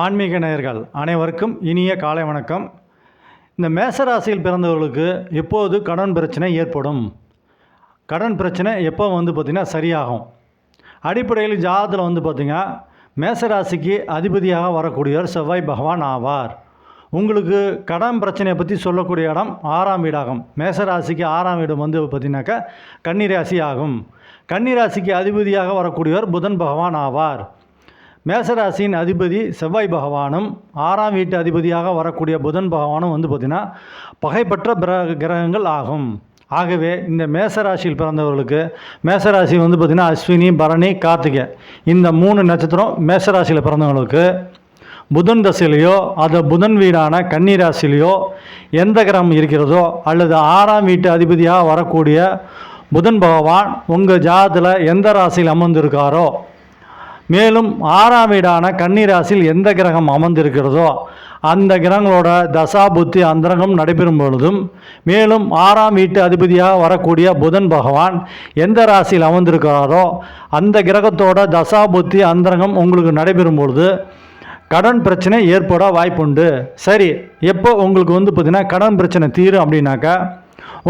ஆன்மீக நேயர்கள் அனைவருக்கும் இனிய காலை வணக்கம். இந்த மேசராசியில் பிறந்தவர்களுக்கு எப்போது கடன் பிரச்சனை ஏற்படும், கடன் பிரச்சனை எப்போ பார்த்திங்கன்னா சரியாகும். அடிப்படையில் ஜாதகத்தில் பார்த்திங்கன்னா மேசராசிக்கு அதிபதியாக வரக்கூடியவர் செவ்வாய் பகவான் ஆவார். உங்களுக்கு கடன் பிரச்சனையை பற்றி சொல்லக்கூடிய இடம் 6ஆம் வீடாகும். மேசராசிக்கு 6ஆம் வீடு பார்த்திங்கனாக்கா கன்னிராசி ஆகும். கன்னிராசிக்கு அதிபதியாக வரக்கூடியவர் புதன் பகவான் ஆவார். மேசராசியின் அதிபதி செவ்வாய் பகவானும் 6ஆம் வீட்டு அதிபதியாக வரக்கூடிய புதன் பகவானும் பார்த்திங்கன்னா பகைப்பற்ற கிரகங்கள் ஆகும். ஆகவே இந்த மேசராசியில் பிறந்தவர்களுக்கு மேசராசி பார்த்திங்கன்னா அஸ்வினி, பரணி, கார்த்திகை இந்த 3 நட்சத்திரம் மேசராசியில் பிறந்தவங்களுக்கு புதன் தசையிலையோ அது புதன் வீடான கன்னிராசிலேயோ எந்த கிரகம் இருக்கிறதோ அல்லது 6ஆம் வீட்டு அதிபதியாக வரக்கூடிய புதன் பகவான் உங்கள் ஜாதகத்தில் எந்த ராசியில் அமர்ந்திருக்காரோ, மேலும் 6ஆம் வீடான கன்னிராசியில் எந்த கிரகம் அமர்ந்திருக்கிறதோ அந்த கிரகங்களோட தசா புத்தி அந்தரங்கம் நடைபெறும் பொழுதும், மேலும் 6ஆம் வீட்டு அதிபதியாக வரக்கூடிய புதன் பகவான் எந்த ராசியில் அமர்ந்திருக்கிறாரோ அந்த கிரகத்தோட தசா புத்தி அந்தரங்கம் உங்களுக்கு நடைபெறும் பொழுது கடன் பிரச்சனை ஏற்பட வாய்ப்புண்டு. சரி, எப்போ உங்களுக்கு பார்த்திங்கன்னா கடன் பிரச்சனை தீரும் அப்படின்னாக்கா,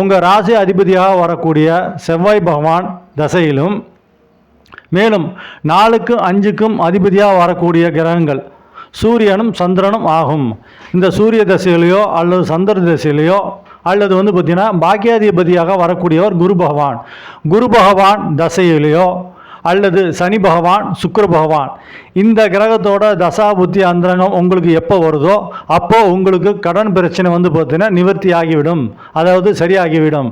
உங்கள் ராசி அதிபதியாக வரக்கூடிய செவ்வாய் பகவான் தசையிலும், மேலும் 4க்கும் 5க்கும் அதிபதியாக வரக்கூடிய கிரகங்கள் சூரியனும் சந்திரனும் ஆகும். இந்த சூரிய தசையிலையோ அல்லது சந்திர தசையிலையோ அல்லது பார்த்திங்கன்னா பாக்கியாதிபதியாக வரக்கூடியவர் குரு பகவான் தசையிலையோ அல்லது சனி பகவான், சுக்கிர பகவான் இந்த கிரகத்தோட தசா புத்தி அந்தரங்கம் உங்களுக்கு எப்போ வருதோ அப்போது உங்களுக்கு கடன் பிரச்சனை பார்த்திங்கன்னா நிவர்த்தி ஆகிவிடும், அதாவது சரியாகிவிடும்.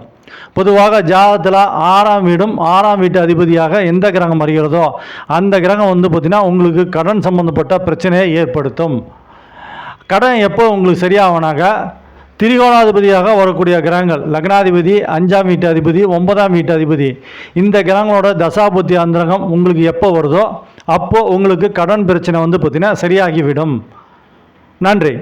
பொதுவாக ஜாதகத்தில் 6ஆம் வீடும் 6ஆம் வீட்டு அதிபதியாக எந்த கிரகம் வருகிறதோ அந்த கிரகம் பார்த்திங்கன்னா உங்களுக்கு கடன் சம்பந்தப்பட்ட பிரச்சனையை ஏற்படுத்தும். கடன் எப்போ உங்களுக்கு சரியாகனாக திரிகோணாதிபதியாக வரக்கூடிய கிரகங்கள் லக்னாதிபதி, 5ஆம் வீட்டு அதிபதி, 9ஆம் வீட்டு அதிபதி இந்த கிரகங்களோட தசாபுத்தி அந்தரங்கம் உங்களுக்கு எப்போ வருதோ அப்போது உங்களுக்கு கடன் பிரச்சனை பார்த்திங்கன்னா சரியாகிவிடும். நன்றி.